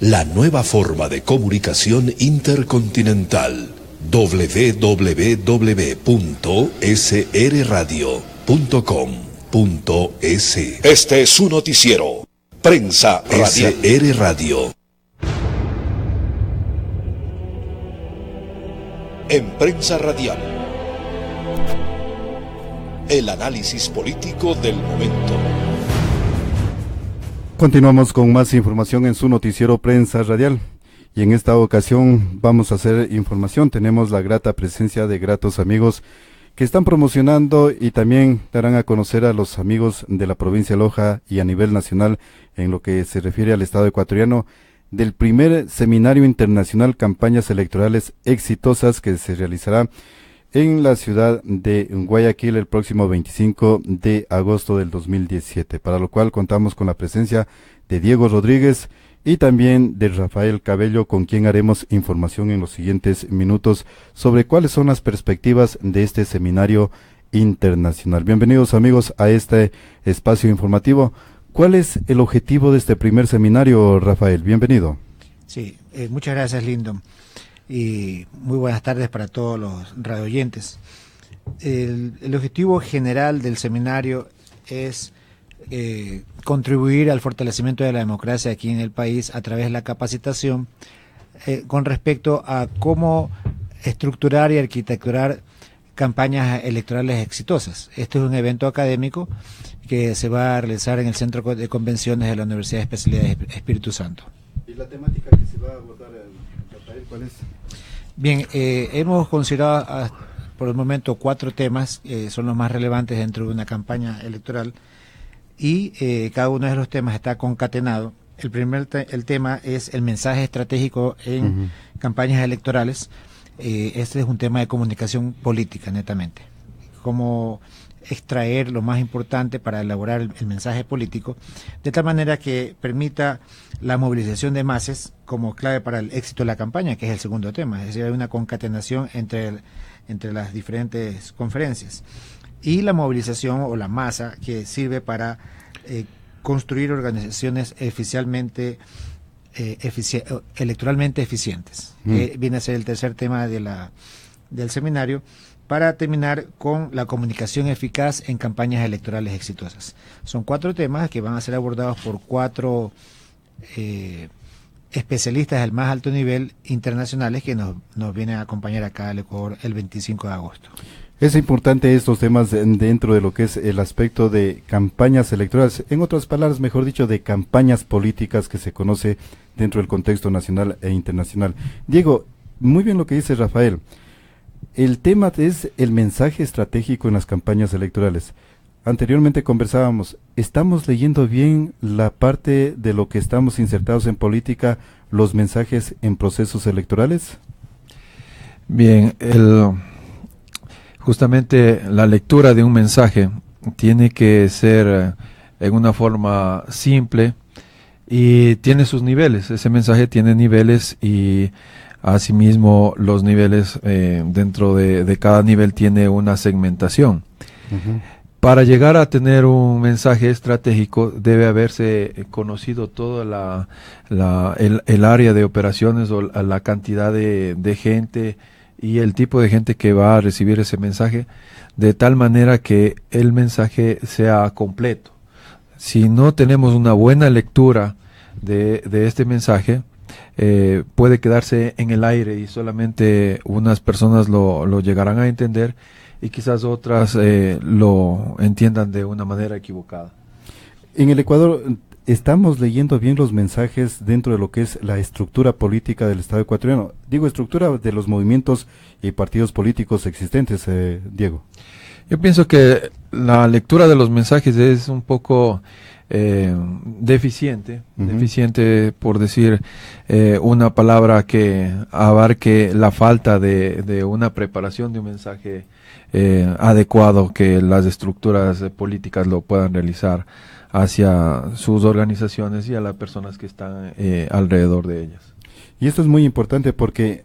la nueva forma de comunicación intercontinental. www.srradio.com.es. Este es su noticiero. Prensa Radial. SR Radio. En Prensa Radial, el análisis político del momento. Continuamos con más información en su noticiero Prensa Radial. Y en esta ocasión vamos a hacer información. Tenemos la grata presencia de gratos amigos que están promocionando y también darán a conocer a los amigos de la provincia de Loja y a nivel nacional en lo que se refiere al Estado ecuatoriano del primer Seminario Internacional Campañas Electorales Exitosas que se realizará en la ciudad de Guayaquil el próximo 25 de agosto del 2017, para lo cual contamos con la presencia de Diego Rodríguez y también de Rafael Cabello, con quien haremos información en los siguientes minutos sobre cuáles son las perspectivas de este seminario internacional. Bienvenidos amigos a este espacio informativo. ¿Cuál es el objetivo de este primer seminario, Rafael? Bienvenido. Sí, muchas gracias, Lindo. Y muy buenas tardes para todos los radioyentes. El objetivo general del seminario es contribuir al fortalecimiento de la democracia aquí en el país a través de la capacitación con respecto a cómo estructurar y arquitecturar campañas electorales exitosas. Este es un evento académico que se va a realizar en el Centro de Convenciones de la Universidad de Especialidades Espíritu Santo. ¿Y la temática que se va a abordar, Rafael, cuál es? Bien, hemos considerado por el momento 4 temas, son los más relevantes dentro de una campaña electoral, y cada uno de los temas está concatenado. El tema es el mensaje estratégico en campañas electorales. Este es un tema de comunicación política, netamente. Cómo extraer lo más importante para elaborar el mensaje político, de tal manera que permita la movilización de masas como clave para el éxito de la campaña, que es el segundo tema. Es decir, hay una concatenación entre las diferentes conferencias. Y la movilización o la masa que sirve para construir organizaciones electoralmente eficientes. Viene a ser el tercer tema del seminario, para terminar con la comunicación eficaz en campañas electorales exitosas. Son 4 temas que van a ser abordados por 4 especialistas del más alto nivel internacionales que nos vienen a acompañar acá al Ecuador el 25 de agosto. Es importante estos temas dentro de lo que es el aspecto de campañas electorales, en otras palabras, mejor dicho, de campañas políticas que se conoce dentro del contexto nacional e internacional. Diego, muy bien lo que dice Rafael. El tema es el mensaje estratégico en las campañas electorales. Anteriormente conversábamos, ¿estamos leyendo bien la parte de lo que estamos insertados en política, los mensajes en procesos electorales? Bien, justamente la lectura de un mensaje tiene que ser en una forma simple y tiene sus niveles. Ese mensaje tiene niveles y asimismo los niveles dentro de cada nivel tiene una segmentación. Para llegar a tener un mensaje estratégico debe haberse conocido toda el área de operaciones o la cantidad de gente y el tipo de gente que va a recibir ese mensaje, de tal manera que el mensaje sea completo. Si no tenemos una buena lectura de este mensaje, puede quedarse en el aire y solamente unas personas lo llegarán a entender y quizás otras lo entiendan de una manera equivocada. En el Ecuador, ¿estamos leyendo bien los mensajes dentro de lo que es la estructura política del Estado ecuatoriano? Digo, estructura de los movimientos y partidos políticos existentes, Diego. Yo pienso que la lectura de los mensajes es un poco deficiente, deficiente por decir una palabra que abarque la falta de una preparación de un mensaje adecuado, que las estructuras políticas lo puedan realizar hacia sus organizaciones y a las personas que están alrededor de ellas. Y esto es muy importante porque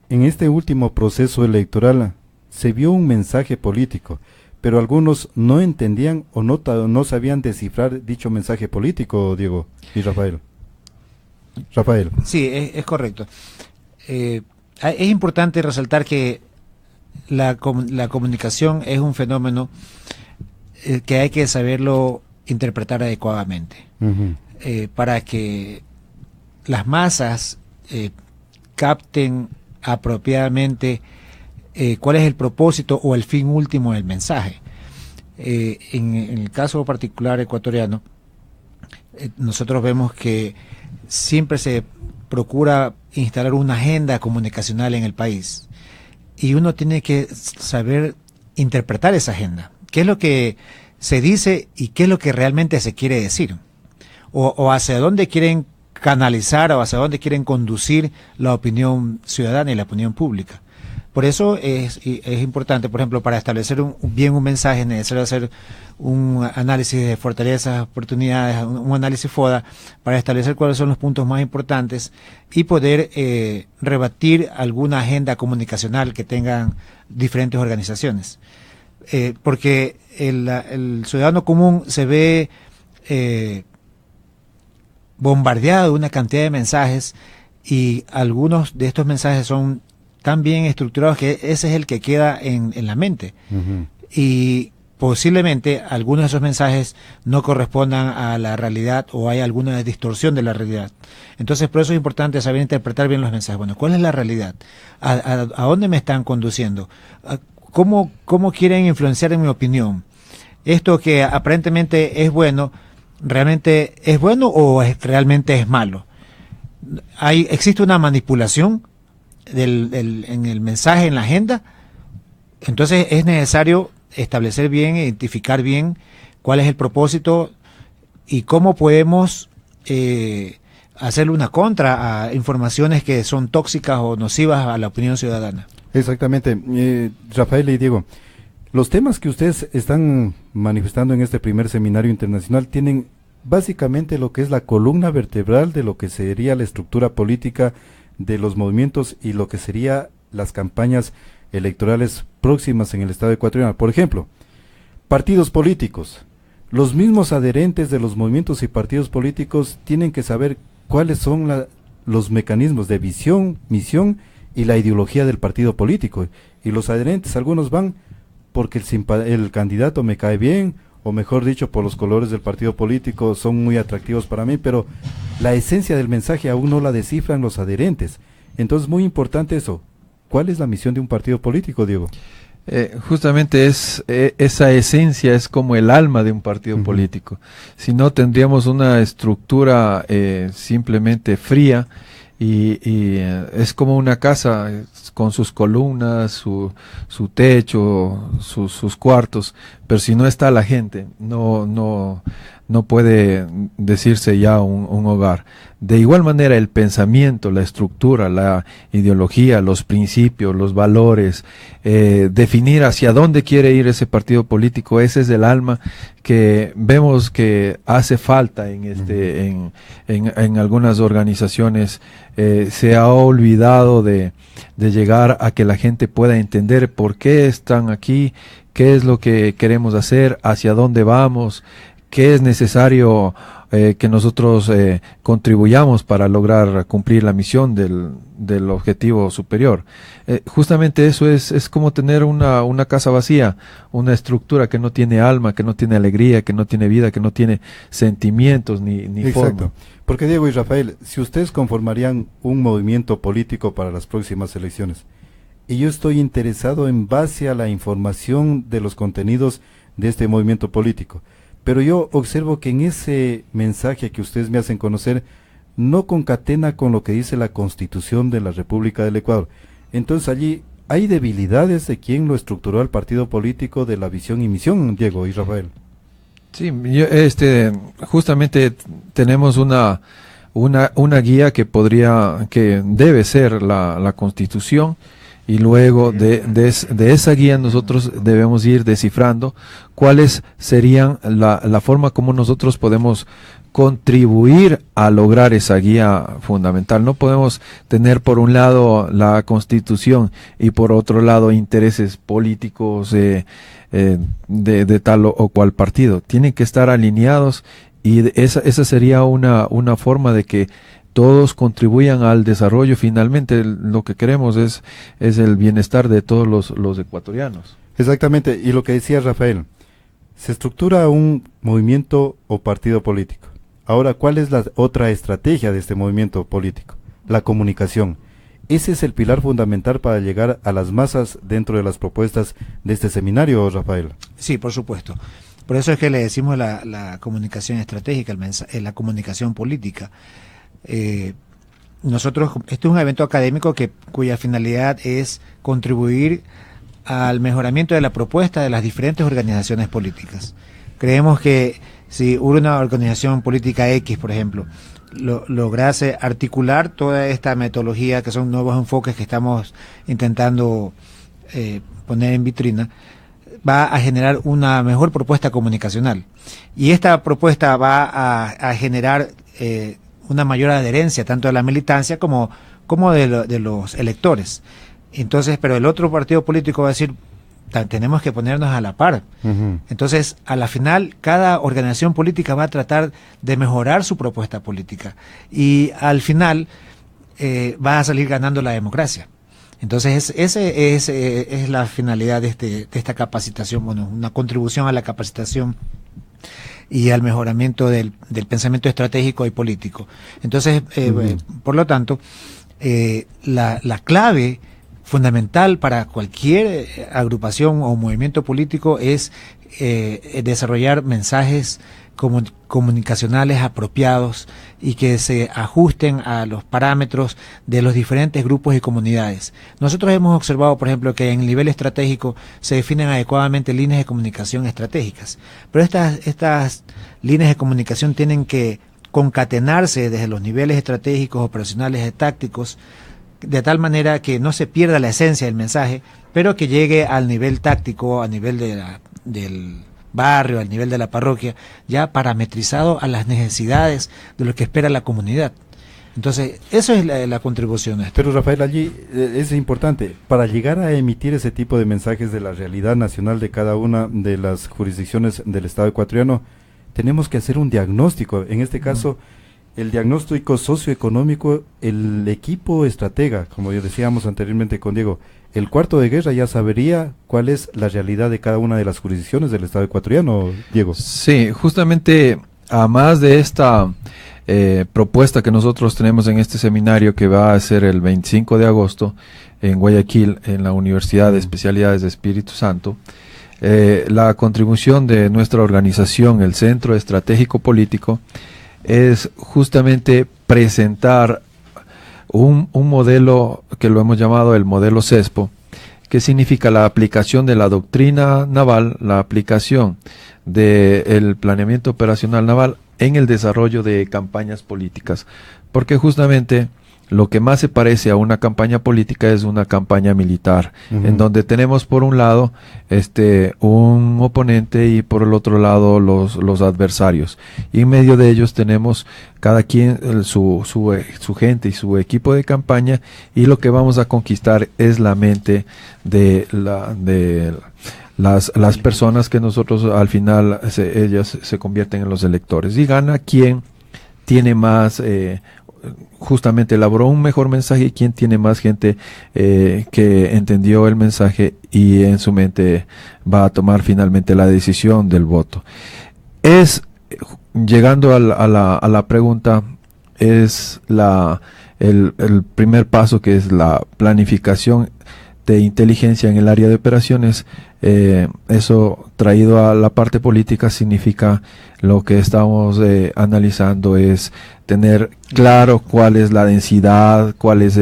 en este último proceso electoral se vio un mensaje político, pero algunos no entendían o no sabían descifrar dicho mensaje político, Diego y Rafael. Rafael. Sí, es correcto. Es importante resaltar que la comunicación es un fenómeno que hay que saberlo interpretar adecuadamente, para que las masas capten apropiadamente cuál es el propósito o el fin último del mensaje. En el caso particular ecuatoriano, nosotros vemos que siempre se procura instalar una agenda comunicacional en el país y uno tiene que saber interpretar esa agenda. ¿Qué es lo que se dice y qué es lo que realmente se quiere decir? O hacia dónde quieren canalizar o hacia dónde quieren conducir la opinión ciudadana y la opinión pública. Por eso es importante, por ejemplo, para establecer bien un mensaje es necesario hacer un análisis de fortalezas, oportunidades, un análisis FODA para establecer cuáles son los puntos más importantes y poder rebatir alguna agenda comunicacional que tengan diferentes organizaciones. Porque el ciudadano común se ve bombardeado de una cantidad de mensajes y algunos de estos mensajes son tan bien estructurados que ese es el que queda en la mente. Y posiblemente algunos de esos mensajes no correspondan a la realidad o hay alguna distorsión de la realidad. Entonces, por eso es importante saber interpretar bien los mensajes. Bueno, ¿cuál es la realidad? ¿A dónde me están conduciendo? ¿Cómo quieren influenciar en mi opinión? Esto que aparentemente es bueno, ¿realmente es bueno o realmente es malo? ¿Existe una manipulación en el mensaje, en la agenda? Entonces es necesario establecer bien, identificar bien cuál es el propósito y cómo podemos hacerle una contra a informaciones que son tóxicas o nocivas a la opinión ciudadana. Exactamente. Rafael y Diego, los temas que ustedes están manifestando en este primer seminario internacional tienen básicamente lo que es la columna vertebral de lo que sería la estructura política de los movimientos y lo que sería las campañas electorales próximas en el Estado ecuatoriano. Por ejemplo, partidos políticos. Los mismos adherentes de los movimientos y partidos políticos tienen que saber cuáles son los mecanismos de visión, misión y la ideología del partido político. Y los adherentes, algunos van porque el candidato me cae bien, o mejor dicho, por los colores del partido político son muy atractivos para mí, pero la esencia del mensaje aún no la descifran los adherentes. Entonces, muy importante eso. ¿Cuál es la misión de un partido político, Diego? Justamente esa esencia es como el alma de un partido político. Si no, tendríamos una estructura simplemente fría y es como una casa con sus columnas, su techo, sus cuartos, pero si no está la gente, no puede decirse ya un hogar. De igual manera, el pensamiento, la estructura, la ideología, los principios, los valores, definir hacia dónde quiere ir ese partido político, ese es el alma que vemos que hace falta en algunas organizaciones. Se ha olvidado de llegar a que la gente pueda entender por qué están aquí, qué es lo que queremos hacer, hacia dónde vamos, qué es necesario que nosotros contribuyamos para lograr cumplir la misión del objetivo superior. Justamente eso es como tener una casa vacía, una estructura que no tiene alma, que no tiene alegría, que no tiene vida, que no tiene sentimientos ni forma. Porque Diego y Rafael, si ustedes conformarían un movimiento político para las próximas elecciones, y yo estoy interesado en base a la información de los contenidos de este movimiento político, pero yo observo que en ese mensaje que ustedes me hacen conocer no concatena con lo que dice la Constitución de la República del Ecuador. Entonces allí hay debilidades de quien lo estructuró al partido político, de la visión y misión, Diego y Rafael. Sí, justamente tenemos una guía que debe ser la Constitución. Y luego de esa guía nosotros debemos ir descifrando cuáles serían la forma como nosotros podemos contribuir a lograr esa guía fundamental. No podemos tener por un lado la Constitución y por otro lado intereses políticos de tal o cual partido. Tienen que estar alineados y esa sería una forma de que todos contribuyan al desarrollo. Finalmente lo que queremos es el bienestar de todos los ecuatorianos. Exactamente, y lo que decía Rafael, se estructura un movimiento o partido político. Ahora, ¿cuál es la otra estrategia de este movimiento político? La comunicación. Ese es el pilar fundamental para llegar a las masas dentro de las propuestas de este seminario, Rafael. Sí, por supuesto. Por eso es que le decimos la comunicación estratégica, la comunicación política. Nosotros, este es un evento académico cuya finalidad es contribuir al mejoramiento de la propuesta de las diferentes organizaciones políticas. Creemos que si una organización política X, por ejemplo, lograse articular toda esta metodología, que son nuevos enfoques que estamos intentando poner en vitrina, va a generar una mejor propuesta comunicacional. Y esta propuesta va a generar una mayor adherencia tanto de la militancia como de los electores. Entonces, pero el otro partido político va a decir, tenemos que ponernos a la par. Uh-huh. Entonces, a la final, cada organización política va a tratar de mejorar su propuesta política. Y al final, va a salir ganando la democracia. Entonces, es la finalidad de esta capacitación, bueno, una contribución a la capacitación y al mejoramiento del pensamiento estratégico y político. Entonces, uh-huh. Por lo tanto, la clave fundamental para cualquier agrupación o movimiento político es desarrollar mensajes comunicacionales apropiados y que se ajusten a los parámetros de los diferentes grupos y comunidades. Nosotros hemos observado, por ejemplo, que en nivel estratégico se definen adecuadamente líneas de comunicación estratégicas, pero estas líneas de comunicación tienen que concatenarse desde los niveles estratégicos, operacionales y tácticos, de tal manera que no se pierda la esencia del mensaje, pero que llegue al nivel táctico, a nivel del barrio, al nivel de la parroquia, ya parametrizado a las necesidades de lo que espera la comunidad. Entonces, eso es la contribución. Pero Rafael, allí es importante, para llegar a emitir ese tipo de mensajes de la realidad nacional de cada una de las jurisdicciones del Estado ecuatoriano, tenemos que hacer un diagnóstico, en este caso, el diagnóstico socioeconómico, el equipo estratega, como yo decíamos anteriormente con Diego, el cuarto de guerra ya sabría cuál es la realidad de cada una de las jurisdicciones del Estado ecuatoriano, Diego. Sí, justamente, a más de esta propuesta que nosotros tenemos en este seminario que va a ser el 25 de agosto en Guayaquil, en la Universidad de Especialidades de Espíritu Santo, la contribución de nuestra organización, el Centro Estratégico Político, es justamente presentar un modelo que lo hemos llamado el modelo CESPO, que significa la aplicación de la doctrina naval, la aplicación del planeamiento operacional naval en el desarrollo de campañas políticas, porque justamente lo que más se parece a una campaña política es una campaña militar, uh-huh. en donde tenemos por un lado un oponente y por el otro lado los adversarios. Y en medio de ellos tenemos cada quien su gente y su equipo de campaña, y lo que vamos a conquistar es la mente de las personas que nosotros al final ellas se convierten en los electores, y gana quien tiene más justamente elaboró un mejor mensaje y quien tiene más gente que entendió el mensaje y en su mente va a tomar finalmente la decisión del voto. Llegando a la pregunta, es el primer paso, que es la planificación de inteligencia en el área de operaciones. Eso traído a la parte política significa, lo que estamos analizando es tener claro cuál es la densidad, cuáles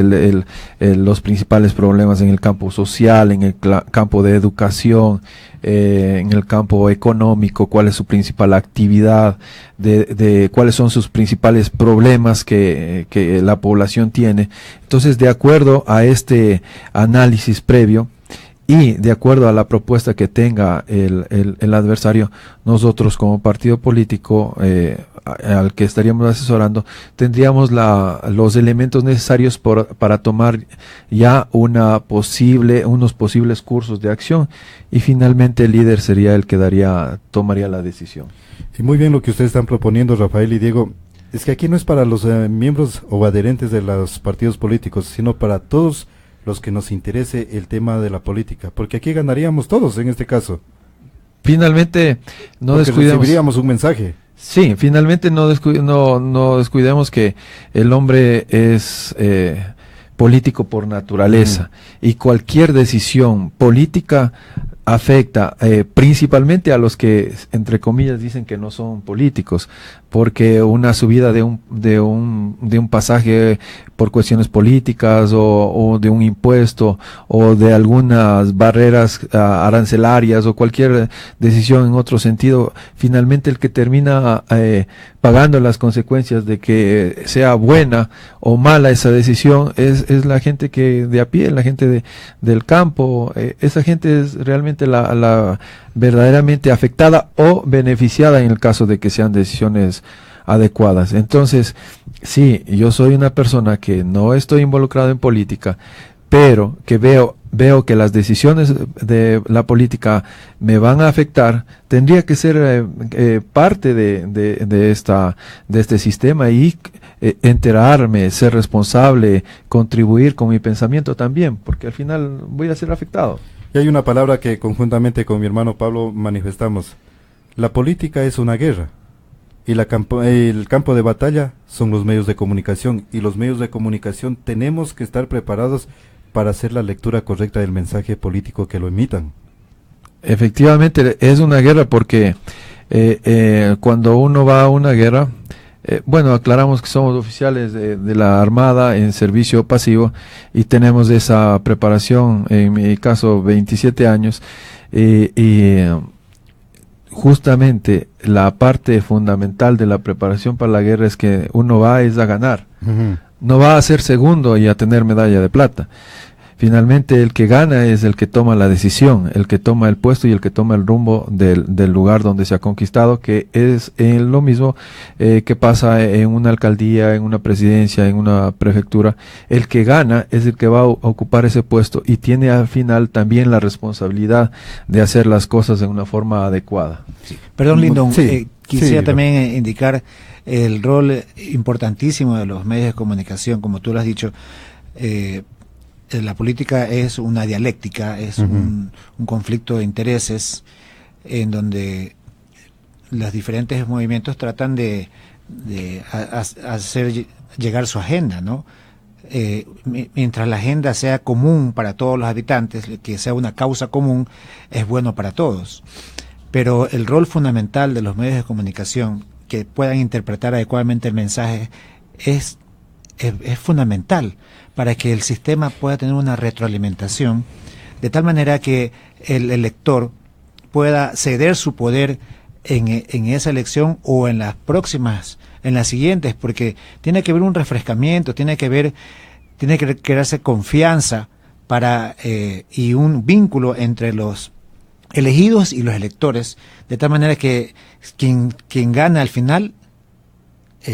los principales problemas en el campo social, en el campo de educación, en el campo económico, cuál es su principal actividad, de cuáles son sus principales problemas que la población tiene. Entonces, de acuerdo a este análisis previo y de acuerdo a la propuesta que tenga el adversario, nosotros como partido político al que estaríamos asesorando, tendríamos los elementos necesarios para tomar ya unos posibles cursos de acción, y finalmente el líder sería el que tomaría la decisión. Y muy bien lo que ustedes están proponiendo, Rafael y Diego. Es que aquí no es para los miembros o adherentes de los partidos políticos, sino para todos los que nos interese el tema de la política, porque aquí ganaríamos todos en este caso. Finalmente, no porque descuidemos. Recibiríamos un mensaje. Sí, finalmente no descuidemos que el hombre es político por naturaleza y cualquier decisión política afecta principalmente a los que, entre comillas, dicen que no son políticos, porque una subida de un pasaje por cuestiones políticas o de un impuesto o de algunas barreras arancelarias o cualquier decisión en otro sentido, finalmente el que termina pagando las consecuencias de que sea buena o mala esa decisión es la gente que de a pie, la gente del campo. Esa gente es realmente la verdaderamente afectada o beneficiada en el caso de que sean decisiones adecuadas. Entonces, sí, yo soy una persona que no estoy involucrado en política, pero que veo que las decisiones de la política me van a afectar. Tendría que ser parte de este sistema y enterarme, ser responsable, contribuir con mi pensamiento también, porque al final voy a ser afectado. Y hay una palabra que conjuntamente con mi hermano Pablo manifestamos. La política es una guerra y el campo de batalla son los medios de comunicación, y los medios de comunicación tenemos que estar preparados para hacer la lectura correcta del mensaje político que lo emitan. Efectivamente es una guerra porque cuando uno va a una guerra, bueno, aclaramos que somos oficiales de la Armada en servicio pasivo y tenemos esa preparación, en mi caso 27 años, y justamente la parte fundamental de la preparación para la guerra es que uno va es a ganar, no va a ser segundo y a tener medalla de plata. Finalmente el que gana es el que toma la decisión, el que toma el puesto y el que toma el rumbo del lugar donde se ha conquistado, que es lo mismo que pasa en una alcaldía, en una presidencia, en una prefectura. El que gana es el que va a ocupar ese puesto y tiene al final también la responsabilidad de hacer las cosas de una forma adecuada. Sí. Perdón, Lindon, sí, quisiera también indicar el rol importantísimo de los medios de comunicación, como tú lo has dicho. La política es una dialéctica, es un conflicto de intereses en donde los diferentes movimientos tratan de hacer llegar su agenda, ¿no? Mientras la agenda sea común para todos los habitantes, que sea una causa común, es bueno para todos. Pero el rol fundamental de los medios de comunicación, que puedan interpretar adecuadamente el mensaje, es fundamental para que el sistema pueda tener una retroalimentación, de tal manera que el elector pueda ceder su poder en esa elección o en las próximas, en las siguientes, porque tiene que haber un refrescamiento, tiene que crearse confianza y un vínculo entre los elegidos y los electores, de tal manera que quien gana al final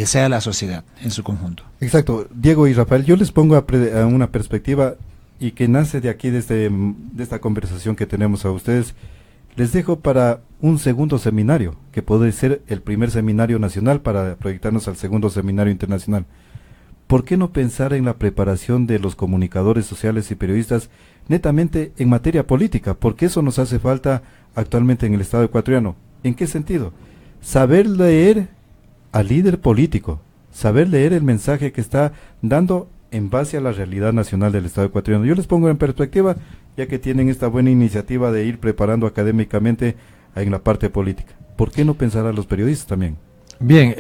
sea la sociedad en su conjunto. Exacto. Diego y Rafael, yo les pongo a una perspectiva y que nace de aquí, de esta conversación que tenemos a ustedes. Les dejo para un segundo seminario, que puede ser el primer seminario nacional para proyectarnos al segundo seminario internacional. ¿Por qué no pensar en la preparación de los comunicadores sociales y periodistas netamente en materia política? Porque eso nos hace falta actualmente en el Estado ecuatoriano. ¿En qué sentido? Saber leer al líder político, saber leer el mensaje que está dando en base a la realidad nacional del Estado ecuatoriano. Yo les pongo en perspectiva, ya que tienen esta buena iniciativa de ir preparando académicamente en la parte política. ¿Por qué no pensar a los periodistas también? Bien,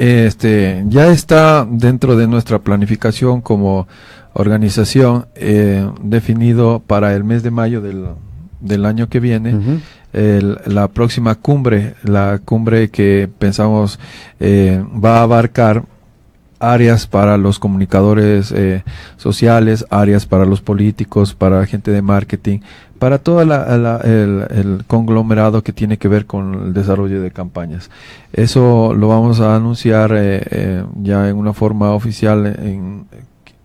ya está dentro de nuestra planificación como organización definido para el mes de mayo del año que viene. La próxima cumbre, la cumbre que pensamos va a abarcar áreas para los comunicadores sociales, áreas para los políticos, para gente de marketing, para todo el conglomerado que tiene que ver con el desarrollo de campañas. Eso lo vamos a anunciar ya en una forma oficial.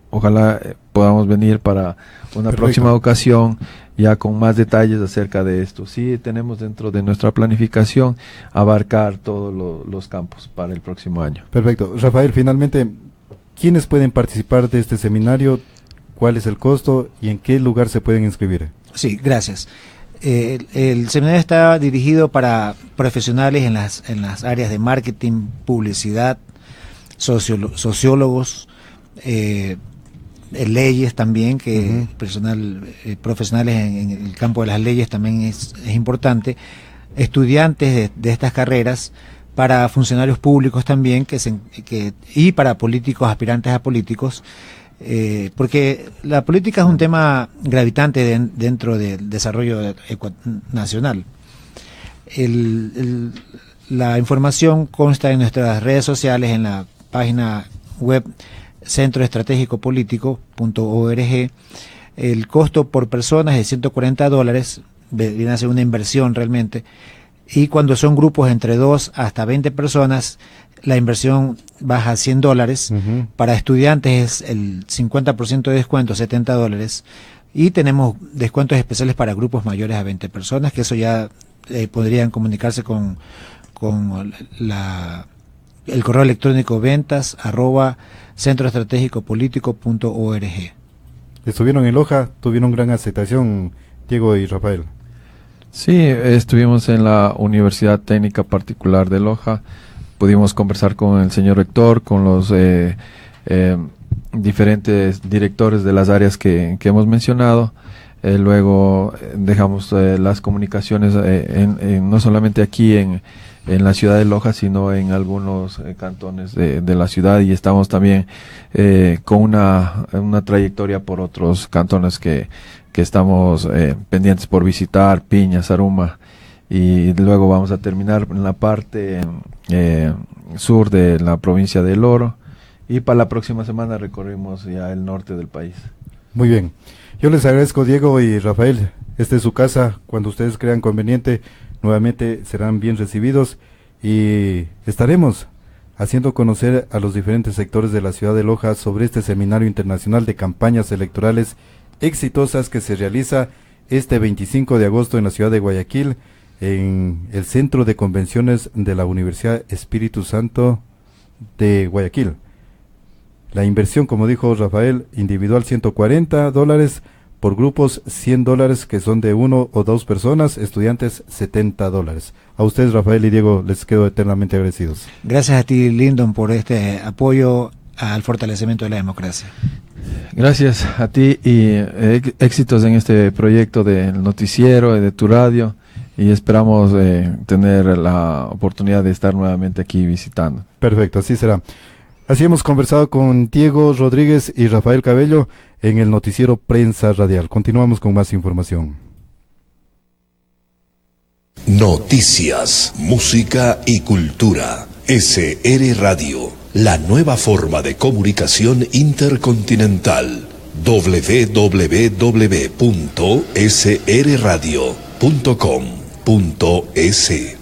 Ojalá podamos venir para una próxima ocasión ya con más detalles acerca de esto. Sí tenemos dentro de nuestra planificación abarcar todos los campos para el próximo año. Perfecto. Rafael, finalmente, ¿quiénes pueden participar de este seminario? ¿Cuál es el costo y en qué lugar se pueden inscribir? Sí, gracias. El seminario está dirigido para profesionales en las áreas de marketing, publicidad, sociólogos, leyes también, que profesionales en el campo de las leyes también es importante, estudiantes de estas carreras, para funcionarios públicos también, y para políticos, aspirantes a políticos, porque la política es un tema gravitante dentro del desarrollo nacional. La información consta en nuestras redes sociales, en la página web centroestratégicopolitico.org. El costo por persona es de $140, viene a ser una inversión realmente, y cuando son grupos entre 2 hasta 20 personas, la inversión baja a $100. Para estudiantes es el 50% de descuento, $70, y tenemos descuentos especiales para grupos mayores a 20 personas, que eso ya podrían comunicarse con el correo electrónico ventas@centroestratégicopolitico.org. Estuvieron en Loja, tuvieron gran aceptación, Diego y Rafael. Sí, estuvimos en la Universidad Técnica Particular de Loja, pudimos conversar con el señor rector, con los diferentes directores de las áreas que hemos mencionado. Luego dejamos las comunicaciones no solamente aquí en la ciudad de Loja, sino en algunos cantones de la ciudad, y estamos también con una trayectoria por otros cantones que estamos pendientes por visitar: Piña, Zaruma, y luego vamos a terminar en la parte sur de la provincia del Oro, y para la próxima semana recorrimos ya el norte del país. Muy bien, yo les agradezco, Diego y Rafael. Esta es su casa. Cuando ustedes crean conveniente, nuevamente serán bien recibidos y estaremos haciendo conocer a los diferentes sectores de la ciudad de Loja sobre este seminario internacional de campañas electorales exitosas que se realiza este 25 de agosto en la ciudad de Guayaquil, en el Centro de Convenciones de la Universidad Espíritu Santo de Guayaquil. La inversión, como dijo Rafael, individual $140, por grupos $100, que son de 1 o 2 personas, estudiantes $70. A ustedes, Rafael y Diego, les quedo eternamente agradecidos. Gracias a ti, Lyndon, por este apoyo al fortalecimiento de la democracia. Gracias a ti y éxitos en este proyecto del noticiero y de tu radio, y esperamos tener la oportunidad de estar nuevamente aquí visitando. Perfecto, así será. Así hemos conversado con Diego Rodríguez y Rafael Cabello en el noticiero Prensa Radial. Continuamos con más información. Noticias, música y cultura. SR Radio, la nueva forma de comunicación intercontinental. www.srradio.com.es